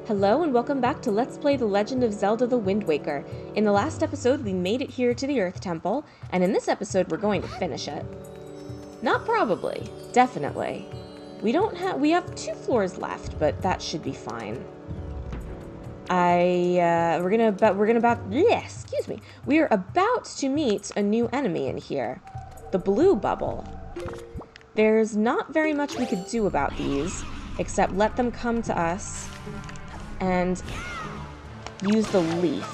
Hello and welcome back to Let's Play The Legend of Zelda the Wind Waker. In the last episode, we made it here to the Earth Temple, and in this episode, we're going to finish it. Not probably. Definitely. We have 2 floors left, but that should be fine. We are about to meet a new enemy in here. The blue bubble. There's not very much we could do about these, except let them come to us and use the leaf.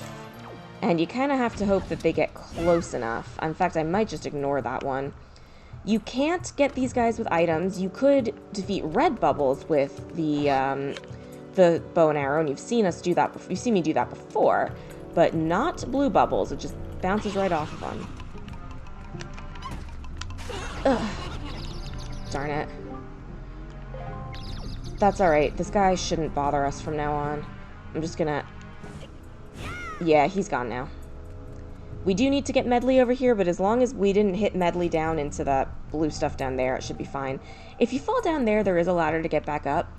And you kind of have to hope that they get close enough. In fact, I might just ignore that one. You can't get these guys with items. You could defeat red bubbles with the bow and arrow, and you've seen us do that before. You've seen me do that before, but not blue bubbles. It just bounces right off of them. Ugh. Darn it. That's alright. This guy shouldn't bother us from now on. I'm just gonna... Yeah, he's gone now. We do need to get Medley over here, but as long as we didn't hit Medley down into that blue stuff down there, it should be fine. If you fall down there, there is a ladder to get back up.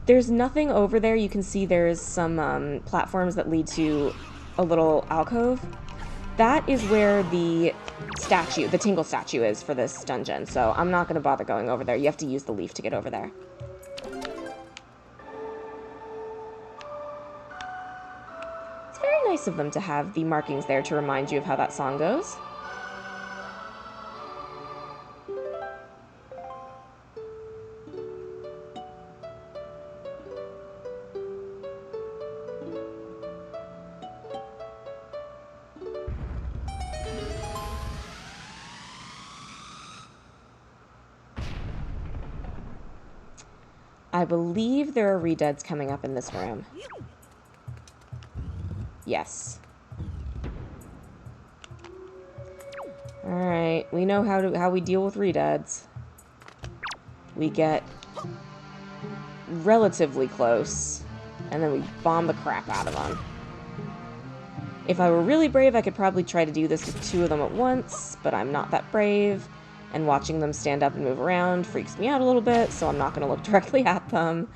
There's nothing over there. You can see there's some platforms that lead to a little alcove. That is where the statue, the Tingle statue is for this dungeon, so I'm not going to bother going over there. You have to use the leaf to get over there. Nice of them to have the markings there to remind you of how that song goes. I believe there are redeads coming up in this room. Yes. Alright, we know how we deal with redeads. We get relatively close, and then we bomb the crap out of them. If I were really brave, I could probably try to do this with 2 of them at once, but I'm not that brave, and watching them stand up and move around freaks me out a little bit, so I'm not going to look directly at them.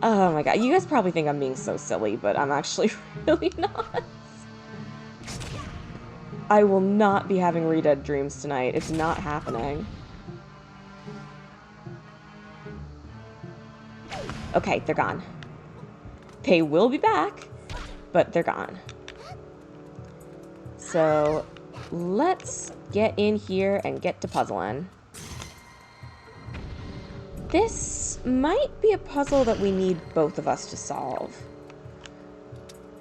Oh my god, you guys probably think I'm being so silly, but I'm actually really not. I will not be having redead dreams tonight. It's not happening. Okay, they're gone. They will be back, but they're gone. So, let's get in here and get to puzzling. This might be a puzzle that we need both of us to solve.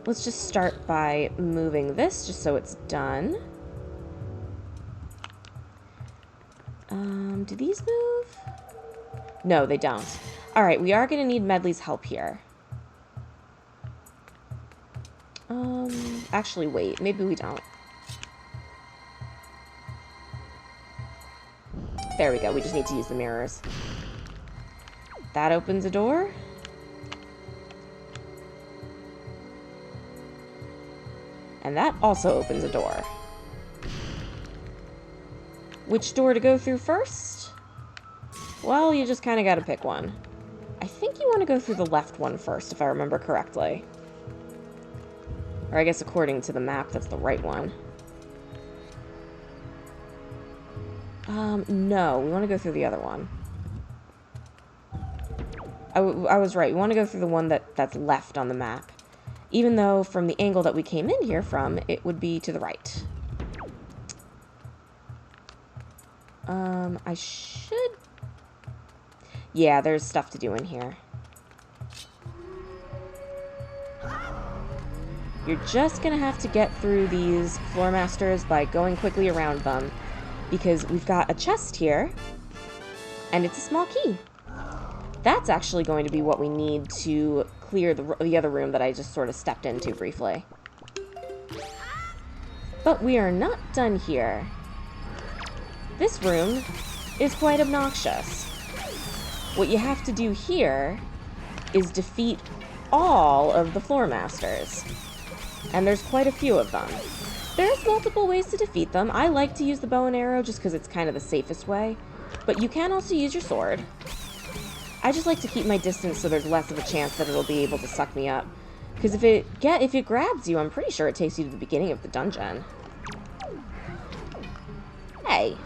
Let's just start by moving this just so it's done. Do these move? No, they don't. Alright, we are going to need Medley's help here. Actually, wait. Maybe we don't. There we go. We just need to use the mirrors. That opens a door. And that also opens a door. Which door to go through first? Well, you just kind of got to pick one. I think you want to go through the left one first, if I remember correctly. Or I guess according to the map, that's the right one. No, we want to go through the other one. I was right. We want to go through the one that's left on the map. Even though from the angle that we came in here from, it would be to the right. I should... Yeah, there's stuff to do in here. You're just gonna have to get through these floor masters by going quickly around them. Because we've got a chest here, and it's a small key. That's actually going to be what we need to clear the other room that I just sort of stepped into briefly. But we are not done here. This room is quite obnoxious. What you have to do here is defeat all of the floor masters. And there's quite a few of them. There's multiple ways to defeat them. I like to use the bow and arrow just because it's kind of the safest way. But you can also use your sword. I just like to keep my distance so there's less of a chance that it'll be able to suck me up. Because if it grabs you, I'm pretty sure it takes you to the beginning of the dungeon. Hey.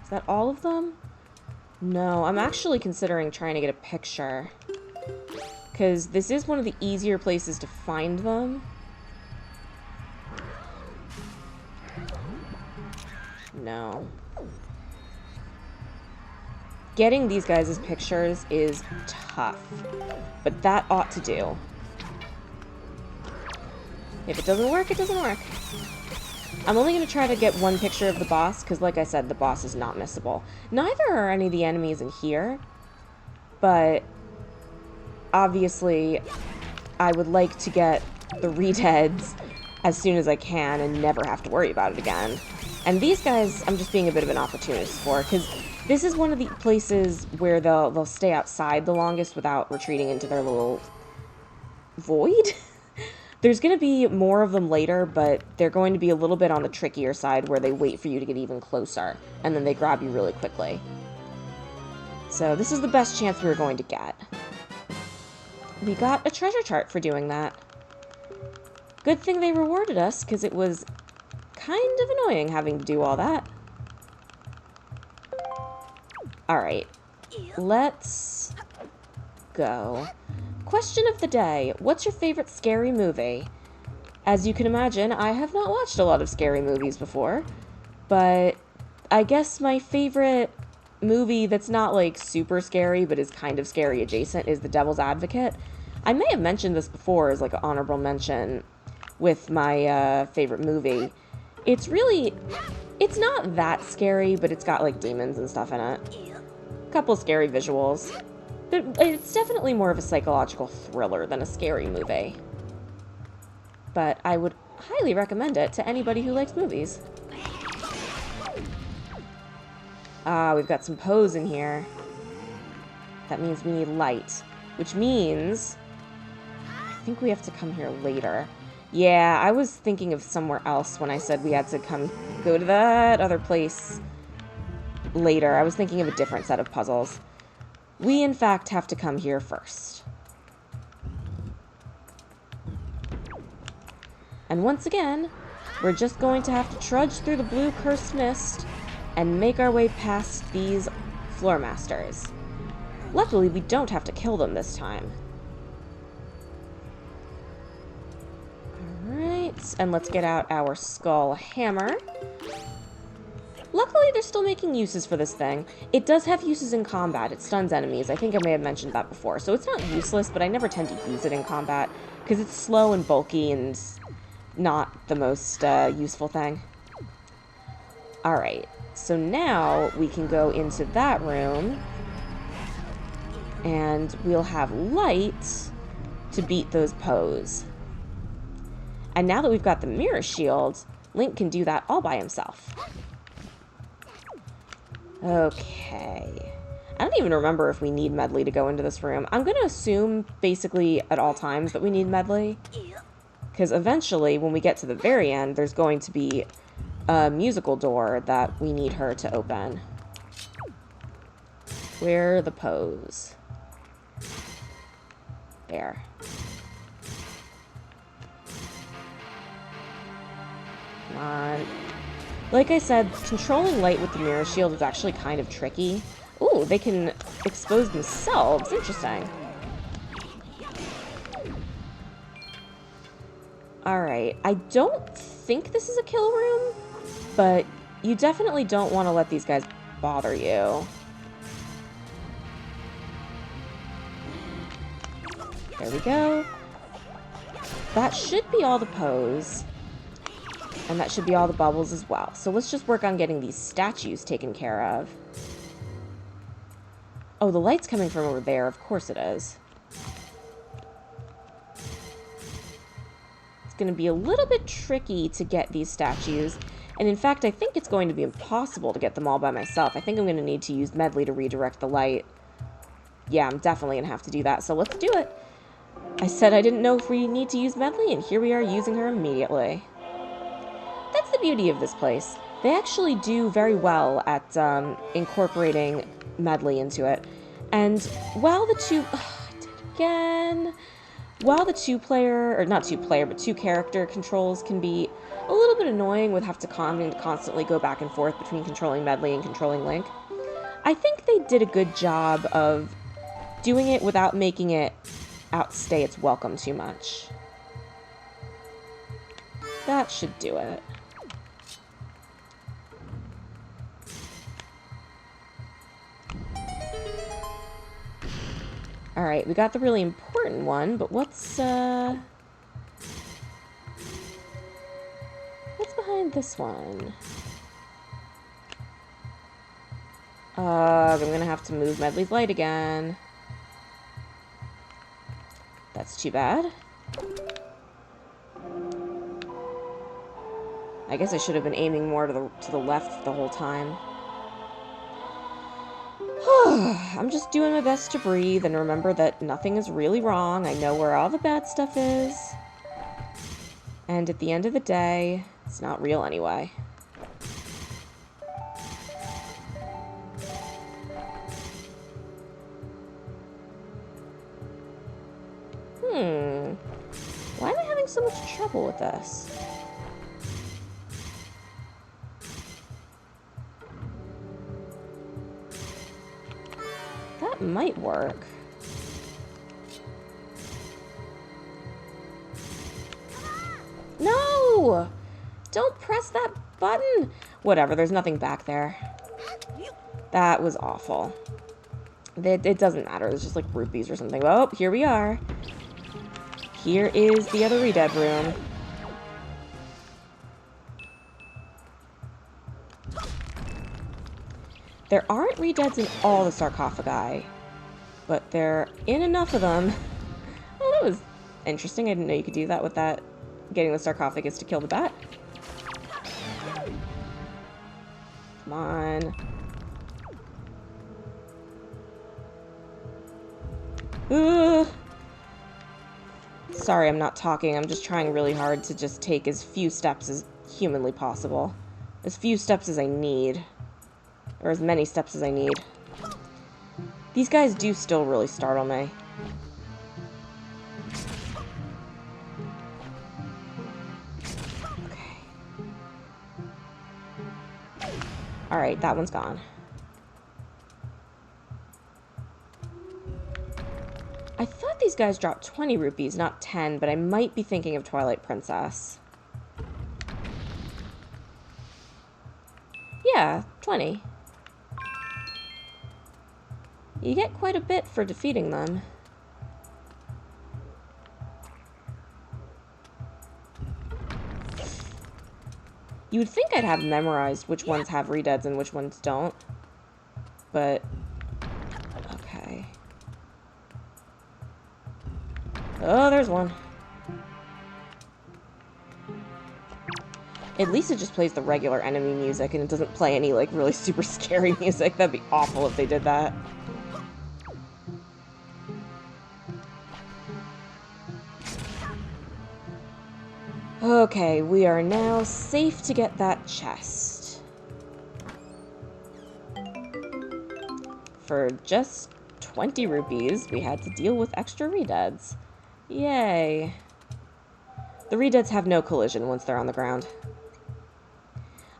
Is that all of them? No, I'm actually considering trying to get a picture. Because this is one of the easier places to find them. No. Getting these guys' pictures is tough. But that ought to do. If it doesn't work, it doesn't work. I'm only going to try to get one picture of the boss, because like I said, the boss is not missable. Neither are any of the enemies in here, but obviously I would like to get the reed heads as soon as I can and never have to worry about it again. And these guys, I'm just being a bit of an opportunist for, because this is one of the places where they'll stay outside the longest without retreating into their little void. There's going to be more of them later, but they're going to be a little bit on the trickier side where they wait for you to get even closer, and then they grab you really quickly. So this is the best chance we were going to get. We got a treasure chart for doing that. Good thing they rewarded us, because it was kind of annoying having to do all that. Alright, let's go. Question of the day. What's your favorite scary movie? As you can imagine, I have not watched a lot of scary movies before, but I guess my favorite movie that's not like super scary but is kind of scary adjacent is The Devil's Advocate. I may have mentioned this before as like an honorable mention with my favorite movie. It's not that scary, but it's got like demons and stuff in it. A couple scary visuals. But it's definitely more of a psychological thriller than a scary movie. But I would highly recommend it to anybody who likes movies. Ah, we've got some pose in here. That means we need light. Which means I think we have to come here later. Yeah, I was thinking of somewhere else when I said we had to go to that other place later. I was thinking of a different set of puzzles. We, in fact, have to come here first. And once again, we're just going to have to trudge through the blue cursed mist and make our way past these floor masters. Luckily, we don't have to kill them this time. Alright, and let's get out our skull hammer. Luckily, they're still making uses for this thing. It does have uses in combat. It stuns enemies. I think I may have mentioned that before. So it's not useless, but I never tend to use it in combat because it's slow and bulky and not the most useful thing. Alright, so now we can go into that room and we'll have light to beat those pose. And now that we've got the mirror shield, Link can do that all by himself. Okay. I don't even remember if we need Medley to go into this room. I'm going to assume, basically, at all times that we need Medley. Because eventually, when we get to the very end, there's going to be a musical door that we need her to open. Where the pose? There. Come on. Like I said, controlling light with the mirror shield is actually kind of tricky. Ooh, they can expose themselves. Interesting. Alright, I don't think this is a kill room, but you definitely don't want to let these guys bother you. There we go. That should be all the pose. And that should be all the bubbles as well. So let's just work on getting these statues taken care of. Oh, the light's coming from over there. Of course it is. It's going to be a little bit tricky to get these statues. And in fact, I think it's going to be impossible to get them all by myself. I think I'm going to need to use Medley to redirect the light. Yeah, I'm definitely going to have to do that. So let's do it. I said I didn't know if we need to use Medley, and here we are using her immediately. That's the beauty of this place. They actually do very well at incorporating Medley into it. And while the two... I did it again. While the two-player, or not two-player, but two-character controls can be a little bit annoying with having to constantly go back and forth between controlling Medley and controlling Link, I think they did a good job of doing it without making it outstay its welcome too much. That should do it. Alright, we got the really important one, but what's behind this one? I'm gonna have to move Medley's light again. That's too bad. I guess I should have been aiming more to the left the whole time. I'm just doing my best to breathe and remember that nothing is really wrong. I know where all the bad stuff is. And at the end of the day, it's not real anyway. Why am I having so much trouble with this? That might work. No! Don't press that button! Whatever, there's nothing back there. That was awful. It doesn't matter, it's just like rupees or something. Oh, here we are. Here is the other Redead room. There aren't Redeads in all the sarcophagi, but they're in enough of them. Oh, that was interesting. I didn't know you could do that with that, getting the sarcophagus to kill the bat. Come on. Sorry, I'm not talking. I'm just trying really hard to just take as few steps as humanly possible. As few steps as I need. Or as many steps as I need. These guys do still really startle me. Okay. Alright, that one's gone. I thought these guys dropped 20 rupees, not 10, but I might be thinking of Twilight Princess. Yeah, 20. You get quite a bit for defeating them. You would think I'd have memorized which ones have Redeads and which ones don't. But... okay. Oh, there's one. At least it just plays the regular enemy music and it doesn't play any, like, really super scary music. That'd be awful if they did that. Okay, we are now safe to get that chest. For just 20 rupees, we had to deal with extra Redeads. Yay. The Redeads have no collision once they're on the ground.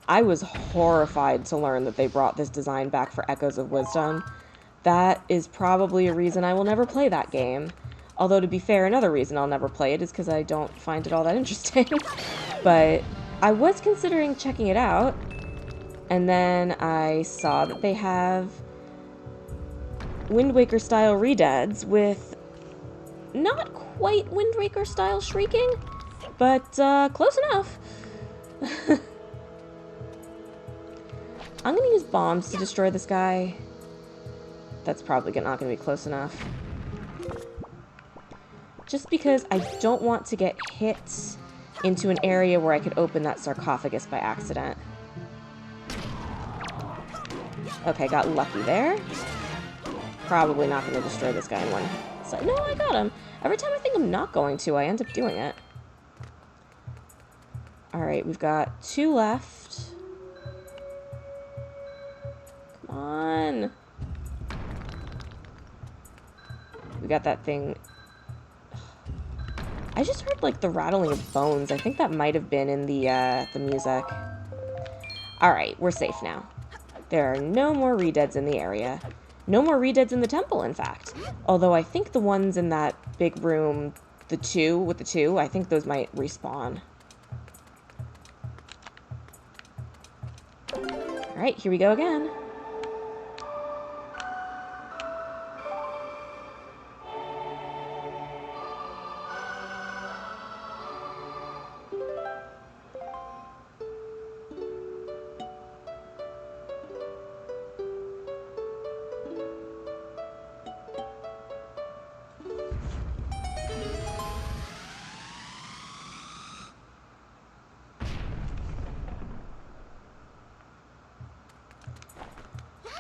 I was horrified to learn that they brought this design back for Echoes of Wisdom. That is probably a reason I will never play that game. Although, to be fair, another reason I'll never play it is because I don't find it all that interesting. But I was considering checking it out, and then I saw that they have Wind Waker-style Redeads with not quite Wind Waker-style shrieking, but close enough. I'm going to use bombs to destroy this guy. That's probably not going to be close enough. Just because I don't want to get hit into an area where I could open that sarcophagus by accident. Okay, got lucky there. Probably not going to destroy this guy in one. So, no, I got him. Every time I think I'm not going to, I end up doing it. Alright, we've got 2 left. Come on. We got that thing. I just heard, like, the rattling of bones. I think that might have been in the music. Alright, we're safe now. There are no more re-deads in the area. No more re-deads in the temple, in fact. Although I think the ones in that big room, the 2 with the 2, I think those might respawn. Alright, here we go again.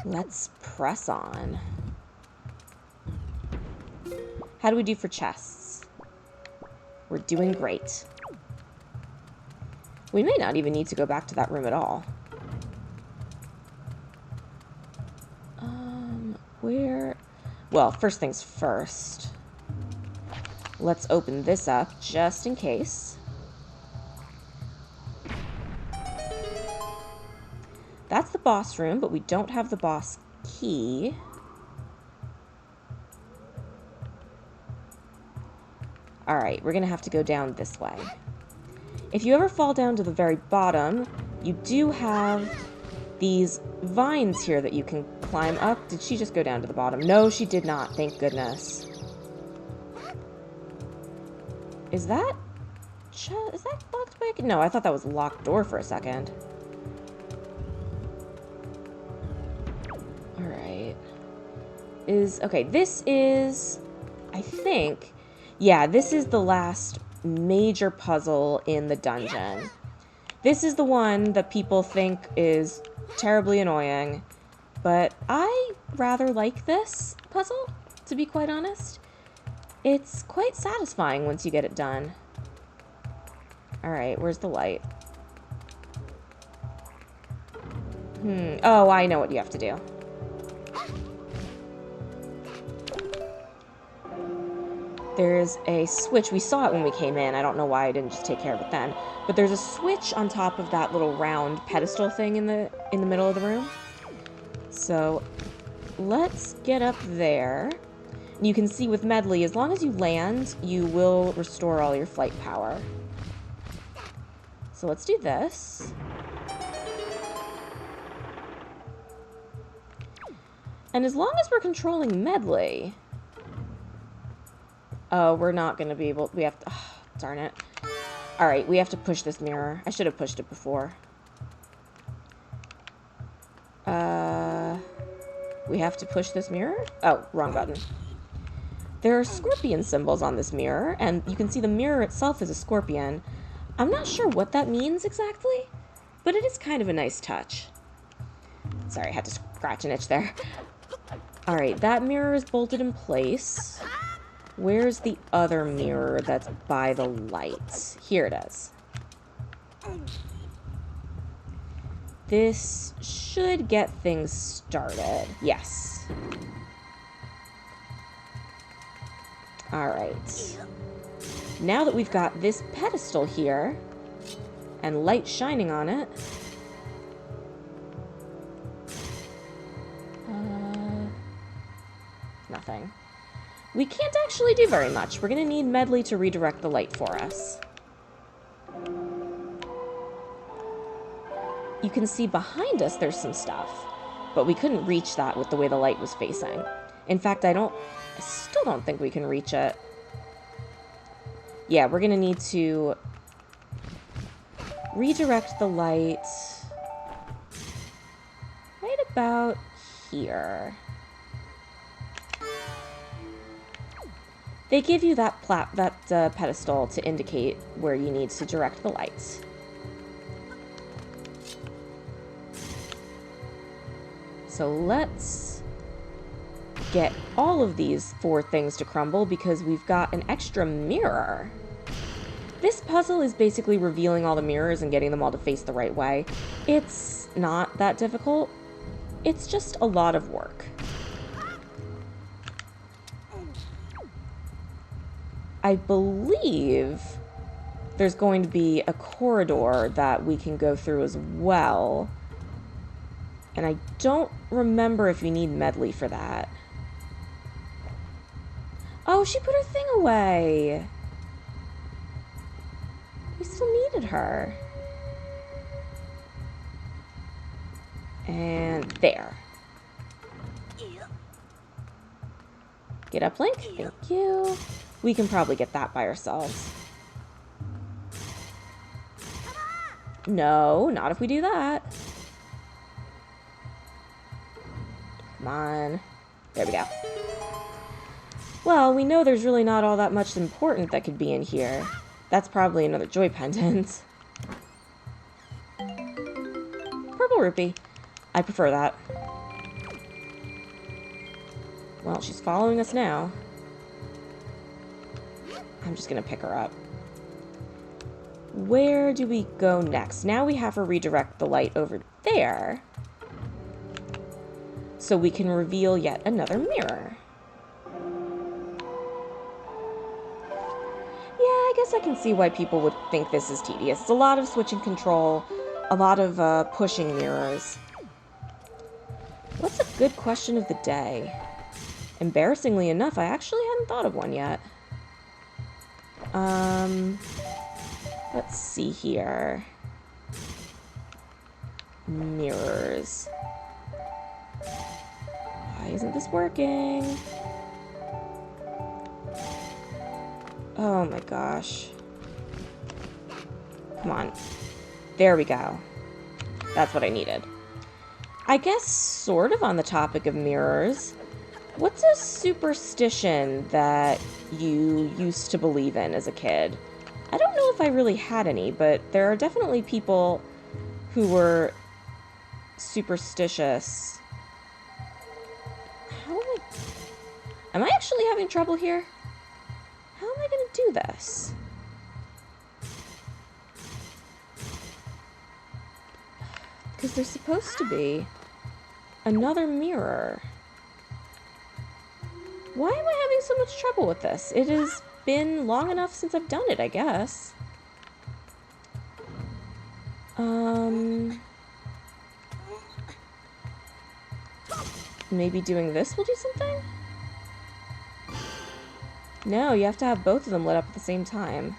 Let's press on. How do we do for chests? We're doing great. We may not even need to go back to that room at all. Where? Well, first things first. Let's open this up just in case. That's the boss room, but we don't have the boss key. Alright, we're gonna have to go down this way. If you ever fall down to the very bottom, you do have these vines here that you can climb up. Did she just go down to the bottom? No, she did not, thank goodness. Is that blocked by a... No, I thought that was a locked door for a second. Okay, this is, I think, yeah, this is the last major puzzle in the dungeon. This is the one that people think is terribly annoying, but I rather like this puzzle, to be quite honest. It's quite satisfying once you get it done. Alright, where's the light? Oh, I know what you have to do. There's a switch. We saw it when we came in. I don't know why I didn't just take care of it then. But there's a switch on top of that little round pedestal thing in the middle of the room. So let's get up there. You can see with Medley, as long as you land, you will restore all your flight power. So let's do this. And as long as we're controlling Medley... Oh, we're not going to be able... We have to... Oh, darn it. Alright, we have to push this mirror. I should have pushed it before. We have to push this mirror? Oh, wrong button. There are scorpion symbols on this mirror, and you can see the mirror itself is a scorpion. I'm not sure what that means exactly, but it is kind of a nice touch. Sorry, I had to scratch an itch there. Alright, that mirror is bolted in place. Where's the other mirror that's by the light? Here it is. This should get things started. Yes. Alright. Now that we've got this pedestal here, and light shining on it, nothing. We can't actually do very much. We're going to need Medley to redirect the light for us. You can see behind us there's some stuff, but we couldn't reach that with the way the light was facing. In fact, I still don't think we can reach it. Yeah, we're going to need to redirect the light right about here. They give you that pedestal to indicate where you need to direct the lights. So let's get all of these 4 things to crumble because we've got an extra mirror. This puzzle is basically revealing all the mirrors and getting them all to face the right way. It's not that difficult. It's just a lot of work. I believe there's going to be a corridor that we can go through as well. And I don't remember if you need medley for that. Oh, she put her thing away. We still needed her. And there. Get up, Link. Thank you. We can probably get that by ourselves. No, not if we do that. Come on. There we go. Well, we know there's really not all that much important that could be in here. That's probably another joy pendant. Purple rupee. I prefer that. Well, she's following us now. I'm just gonna pick her up. Where do we go next? Now we have to redirect the light over there so we can reveal yet another mirror. Yeah, I guess I can see why people would think this is tedious. It's a lot of switching control, a lot of pushing mirrors. What's a good question of the day? Embarrassingly enough, I actually hadn't thought of one yet. Let's see here. Mirrors. Why isn't this working? Oh my gosh. Come on. There we go. That's what I needed. I guess sort of on the topic of mirrors, what's a superstition that you used to believe in as a kid? I don't know if I really had any, but there are definitely people who were superstitious. Am I actually having trouble here? How am I going to do this? Because there's supposed to be another mirror. Why am I having so much trouble with this? It has been long enough since I've done it, I guess. Maybe doing this will do something? No, you have to have both of them lit up at the same time.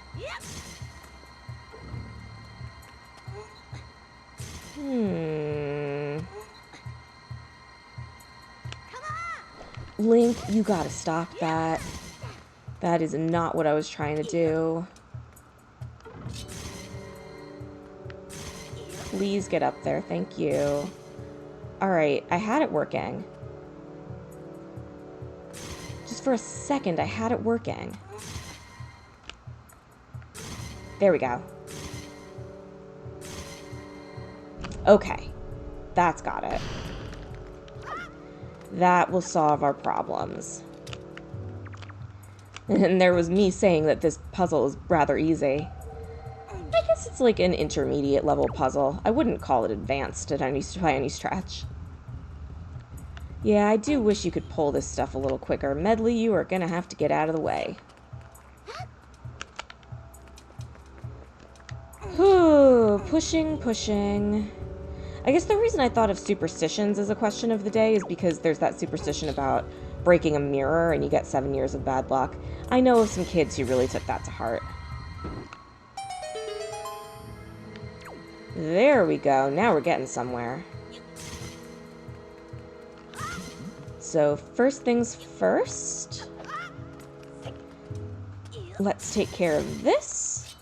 Link, you gotta stop that. That is not what I was trying to do. Please get up there, thank you. Alright, I had it working. Just for a second, I had it working. There we go. Okay, that's got it. That will solve our problems. And there was me saying that this puzzle is rather easy. I guess it's like an intermediate level puzzle. I wouldn't call it advanced by any stretch. Yeah, I do wish you could pull this stuff a little quicker. Medley, you are gonna have to get out of the way. Whew, pushing. I guess the reason I thought of superstitions as a question of the day is because there's that superstition about breaking a mirror and you get 7 years of bad luck. I know of some kids who really took that to heart. There we go. Now we're getting somewhere. So first things first. Let's take care of this.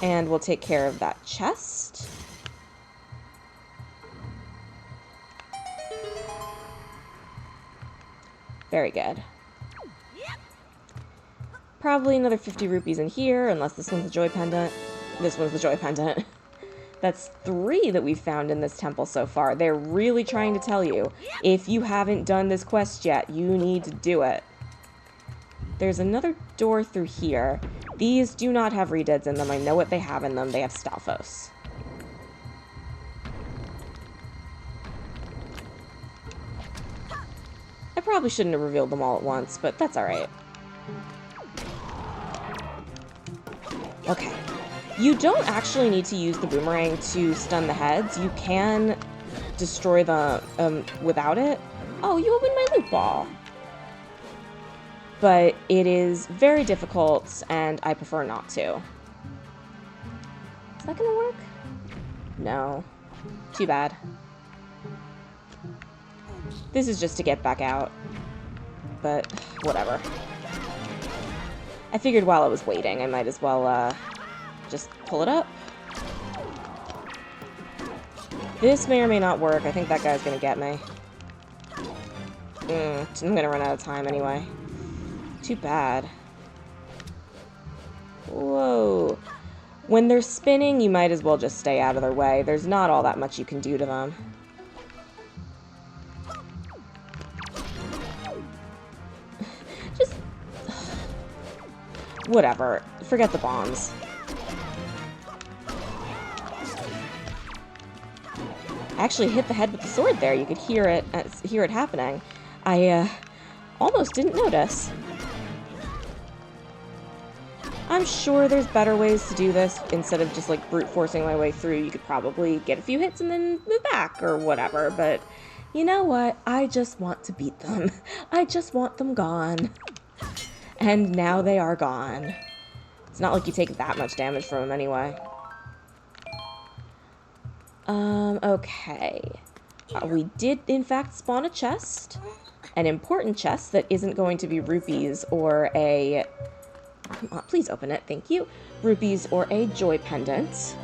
And we'll take care of that chest. Very good. Probably another 50 rupees in here, unless this one's the joy pendant. This one's the joy pendant. That's 3 that we've found in this temple so far. They're really trying to tell you, if you haven't done this quest yet, you need to do it. There's another door through here. These do not have redeads in them. I know what they have in them. They have Stalfos. I probably shouldn't have revealed them all at once, but that's alright. Okay. You don't actually need to use the boomerang to stun the heads. You can destroy them without it. Oh, you opened my loot ball. But it is very difficult, and I prefer not to. Is that gonna work? No. Too bad. This is just to get back out. But, whatever. I figured while I was waiting, I might as well, just pull it up. This may or may not work. I think that guy's gonna get me. I'm gonna run out of time anyway. Too bad. Whoa. When they're spinning, you might as well just stay out of their way. There's not all that much you can do to them. Just... whatever. Forget the bombs. I actually hit the head with the sword there. You could hear it happening. I almost didn't notice. I'm sure there's better ways to do this. Instead of just like brute forcing my way through, you could probably get a few hits and then move back or whatever. But you know what? I just want to beat them. I just want them gone. And now they are gone. It's not like you take that much damage from them anyway. Okay. We did, in fact, spawn a chest. An important chest that isn't going to be rupees or a... come on, please open it, thank you. Rupees or a joy pendant.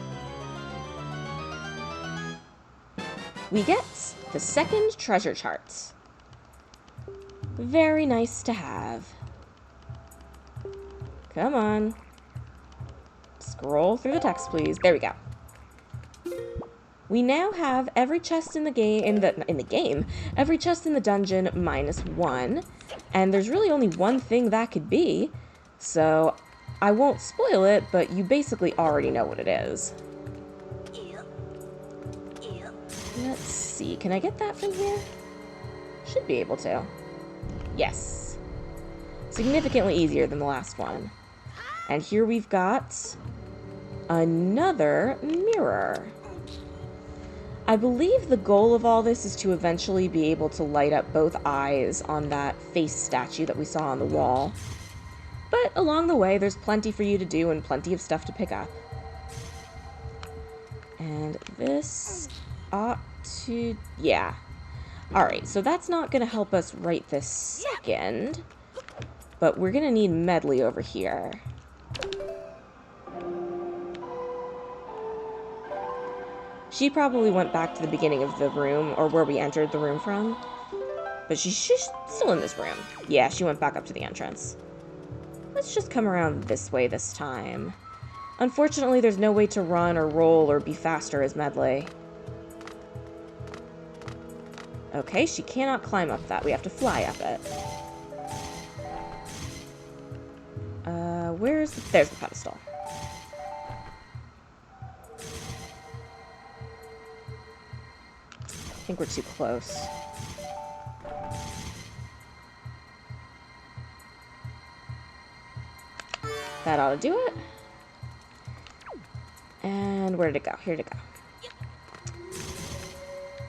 We get the second treasure chart. Very nice to have. Come on. Scroll through the text, please. There we go. We now have every chest in the game, every chest in the dungeon -1, and there's really only one thing that could be, so I won't spoil it, but you basically already know what it is. Let's see, can I get that from here? Should be able to. Yes. Significantly easier than the last one. And here we've got another mirror. I believe the goal of all this is to eventually be able to light up both eyes on that face statue that we saw on the wall. But along the way, there's plenty for you to do and plenty of stuff to pick up. And this ought to... yeah. Alright, so that's not going to help us right this second. But we're going to need Medley over here. She probably went back to the beginning of the room, or where we entered the room from. But she's still in this room. Yeah, she went back up to the entrance. Let's just come around this way this time. Unfortunately, there's no way to run or roll or be faster as Medley. Okay, she cannot climb up that. We have to fly up it. There's the pedestal. I think we're too close. That ought to do it. And where did it go? Here to go.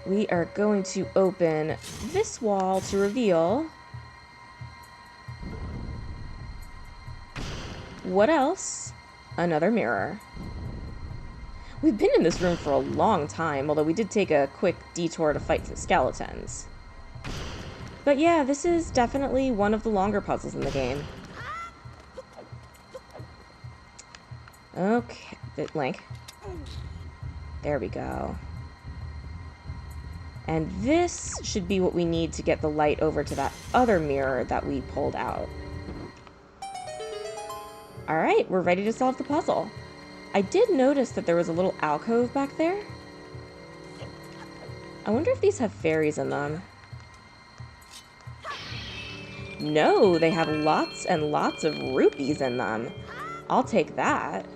We are going to open this wall to reveal... what else? Another mirror. We've been in this room for a long time, although we did take a quick detour to fight some skeletons. But yeah, this is definitely one of the longer puzzles in the game. Okay, Link. There we go. And this should be what we need to get the light over to that other mirror that we pulled out. Alright, we're ready to solve the puzzle. I did notice that there was a little alcove back there. I wonder if these have fairies in them. No, they have lots and lots of rupees in them. I'll take that.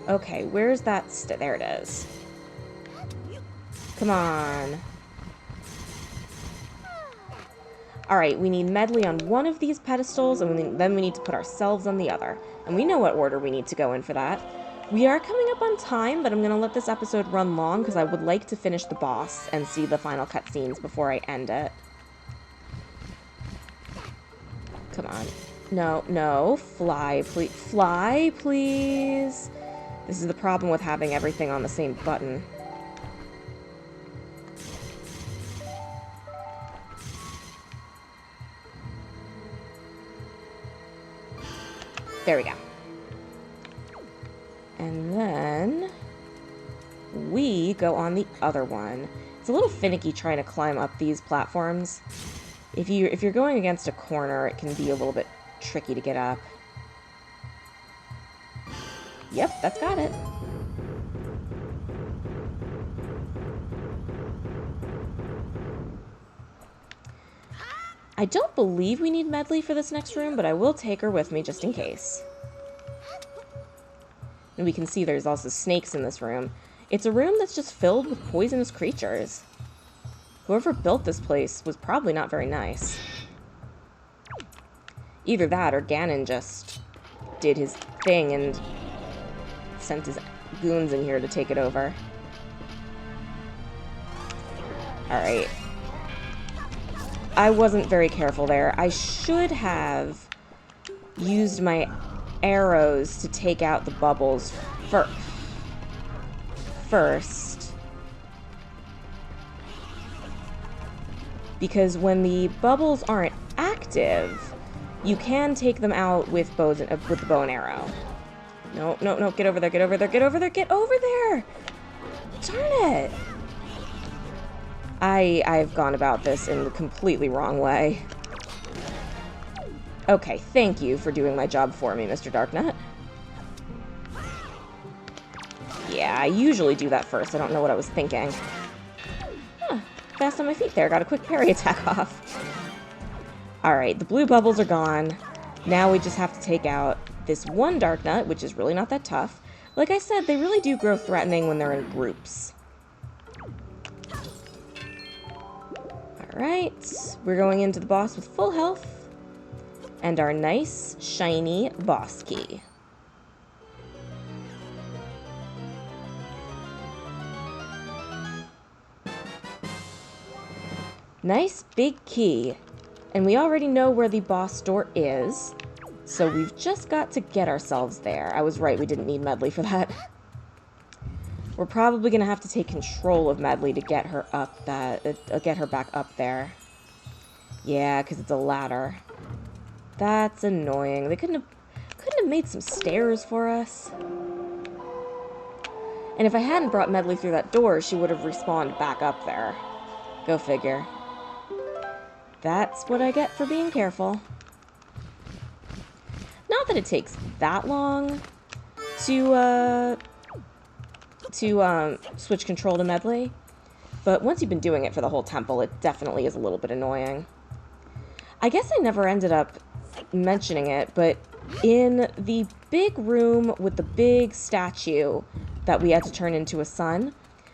Okay, where's that? There it is. Come on. Alright, we need Medley on one of these pedestals, and then we need to put ourselves on the other. And we know what order we need to go in for that. We are coming up on time, but I'm going to let this episode run long because I would like to finish the boss and see the final cutscenes before I end it. Come on. No, no. Fly, please. Fly, please. This is the problem with having everything on the same button. There we go. And then we go on the other one. It's a little finicky trying to climb up these platforms. If you're going against a corner, it can be a little bit tricky to get up. Yep, that's got it. I don't believe we need Medley for this next room, but I will take her with me just in case. And we can see there's also snakes in this room. It's a room that's just filled with poisonous creatures. Whoever built this place was probably not very nice. Either that or Ganon just did his thing and sent his goons in here to take it over. Alright. I wasn't very careful there. I should have used my arrows to take out the bubbles first. Because when the bubbles aren't active, you can take them out with with the bow and arrow. No, no, no, get over there, get over there, get over there, get over there! Darn it! I've gone about this in the completely wrong way. Okay, thank you for doing my job for me, Mr. Darknut. Yeah, I usually do that first. I don't know what I was thinking. Huh, fast on my feet there. Got a quick parry attack off. Alright, the blue bubbles are gone. Now we just have to take out this one Darknut, which is really not that tough. Like I said, they really do grow threatening when they're in groups. Alright, we're going into the boss with full health. And our nice, shiny boss key. Nice big key. And we already know where the boss door is. So we've just got to get ourselves there. I was right, we didn't need Medley for that. We're probably going to have to take control of Medley to get her up get her back up there. Yeah, because it's a ladder. That's annoying. They couldn't have made some stairs for us. And if I hadn't brought Medley through that door, she would have respawned back up there. Go figure. That's what I get for being careful. Not that it takes that long to switch control to Medley, but once you've been doing it for the whole temple, it definitely is a little bit annoying. I guess I never ended up mentioning it, but in the big room with the big statue that we had to turn into a sun,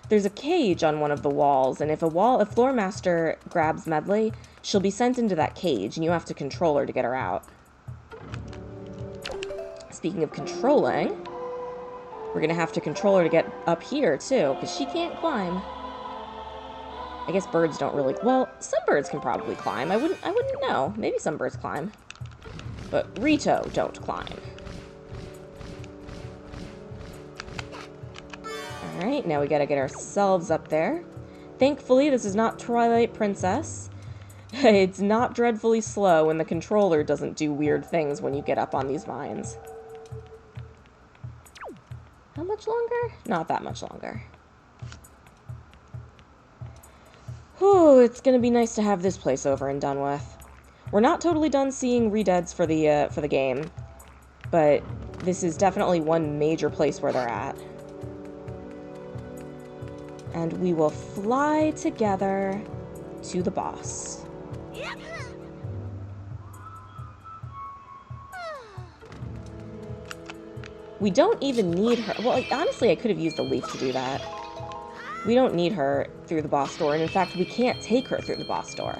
there's a cage on one of the walls, and if Floor Master grabs Medley, she'll be sent into that cage, and you have to control her to get her out. Speaking of controlling, we're gonna have to control her to get up here, too, because she can't climb. I guess birds don't really... Well, some birds can probably climb. I wouldn't know. Maybe some birds climb. But Rito don't climb. Alright, now we gotta get ourselves up there. Thankfully, this is not Twilight Princess. It's not dreadfully slow, and the controller doesn't do weird things when you get up on these vines. How much longer? Not that much longer. Whew, it's gonna be nice to have this place over and done with. We're not totally done seeing redeads for the game, but this is definitely one major place where they're at. And we will fly together to the boss. We don't even need her. Well, honestly, I could have used a leaf to do that. We don't need her through the boss door, and in fact, we can't take her through the boss door.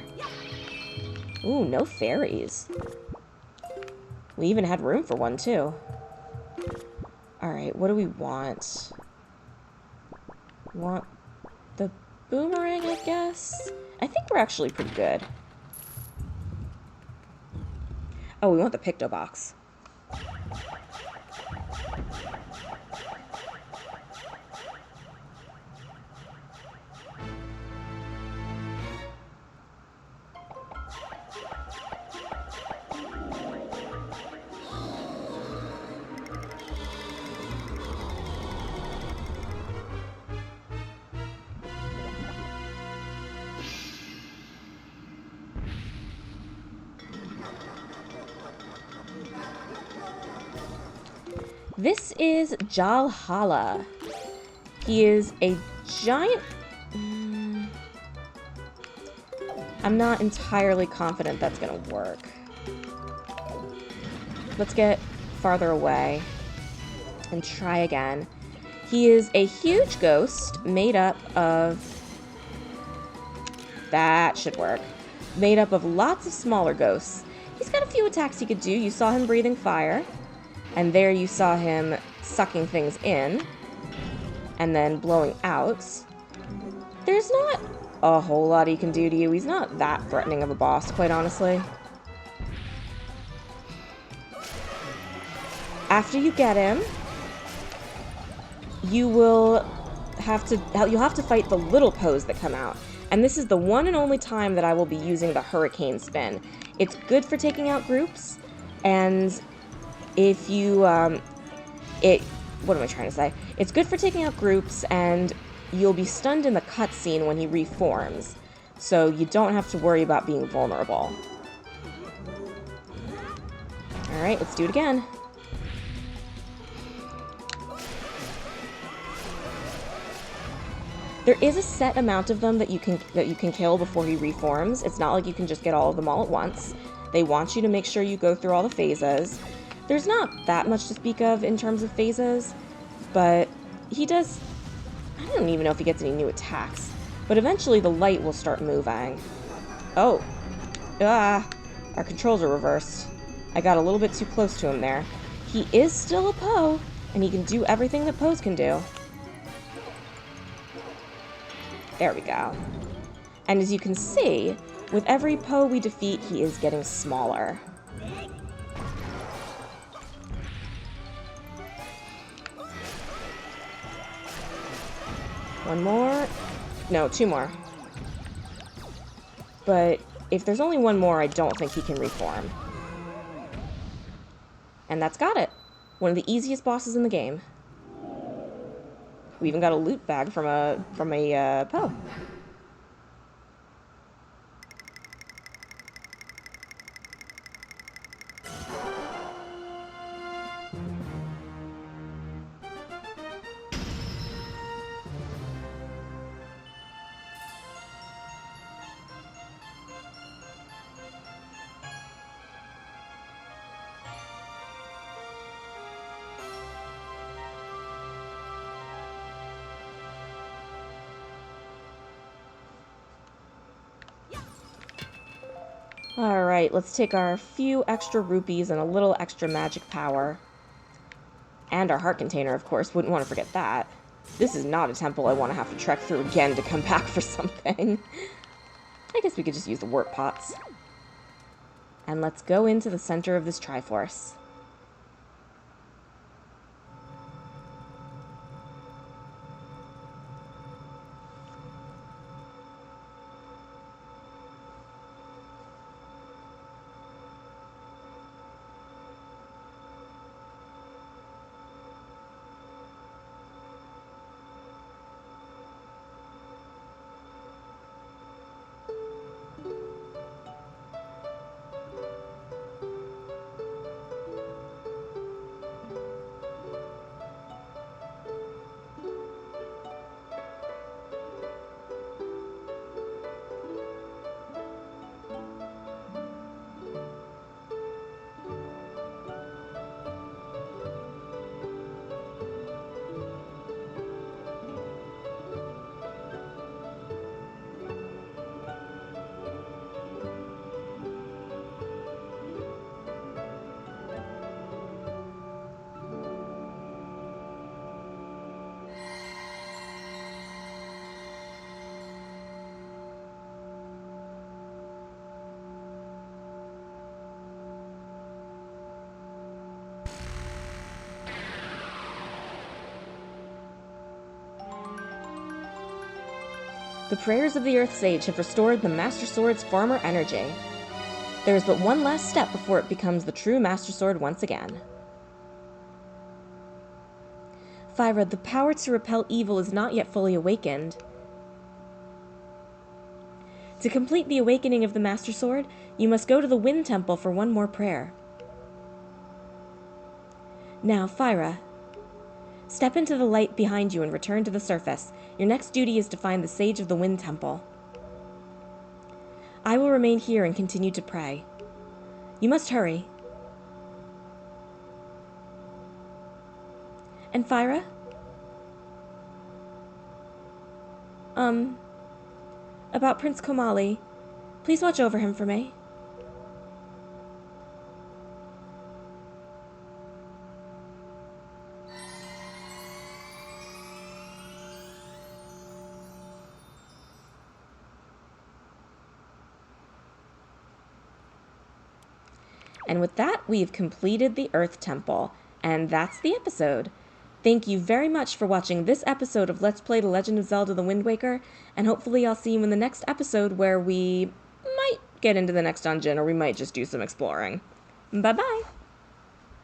Ooh, no fairies. We even had room for one, too. Alright, what do we want? Want the boomerang, I guess? I think we're actually pretty good. Oh, we want the Picto Box. This is Jalhala. He is a giant... I'm not entirely confident that's gonna work. Let's get farther away and try again. He is a huge ghost made up of... That should work. Made up of lots of smaller ghosts. He's got a few attacks he could do. You saw him breathing fire. And there you saw him sucking things in and then blowing out. There's not a whole lot he can do to you. He's not that threatening of a boss, quite honestly. After you get him, you'll have to fight the little Poes that come out. And this is the one and only time that I will be using the Hurricane Spin. It's good for taking out groups, and if you, what am I trying to say? It's good for taking out groups, and you'll be stunned in the cutscene when he reforms, so you don't have to worry about being vulnerable. Alright, let's do it again. There is a set amount of them that you can kill before he reforms. It's not like you can just get all of them all at once. They want you to make sure you go through all the phases. There's not that much to speak of in terms of phases, but he does... I don't even know if he gets any new attacks, but eventually the light will start moving. Oh. Our controls are reversed. I got a little bit too close to him there. He is still a Poe, and he can do everything that Poes can do. There we go. And as you can see, with every Poe we defeat, he is getting smaller. One more. No, two more. But if there's only one more, I don't think he can reform. And that's got it. One of the easiest bosses in the game. We even got a loot bag from a Poe. Alright, let's take our few extra rupees and a little extra magic power. And our heart container, of course. Wouldn't want to forget that. This is not a temple I want to have to trek through again to come back for something. I guess we could just use the warp pots. And let's go into the center of this Triforce. The prayers of the Earth Sage have restored the Master Sword's former energy. There is but one last step before it becomes the true Master Sword once again. Fyra, the power to repel evil is not yet fully awakened. To complete the awakening of the Master Sword, you must go to the Wind Temple for one more prayer. Now, Fyra, step into the light behind you and return to the surface. Your next duty is to find the Sage of the Wind Temple. I will remain here and continue to pray. You must hurry. And Fyra? About Prince Komali. Please watch over him for me. And with that, we've completed the Earth Temple. And that's the episode. Thank you very much for watching this episode of Let's Play The Legend of Zelda: The Wind Waker, and hopefully I'll see you in the next episode where we might get into the next dungeon or we might just do some exploring. Bye-bye!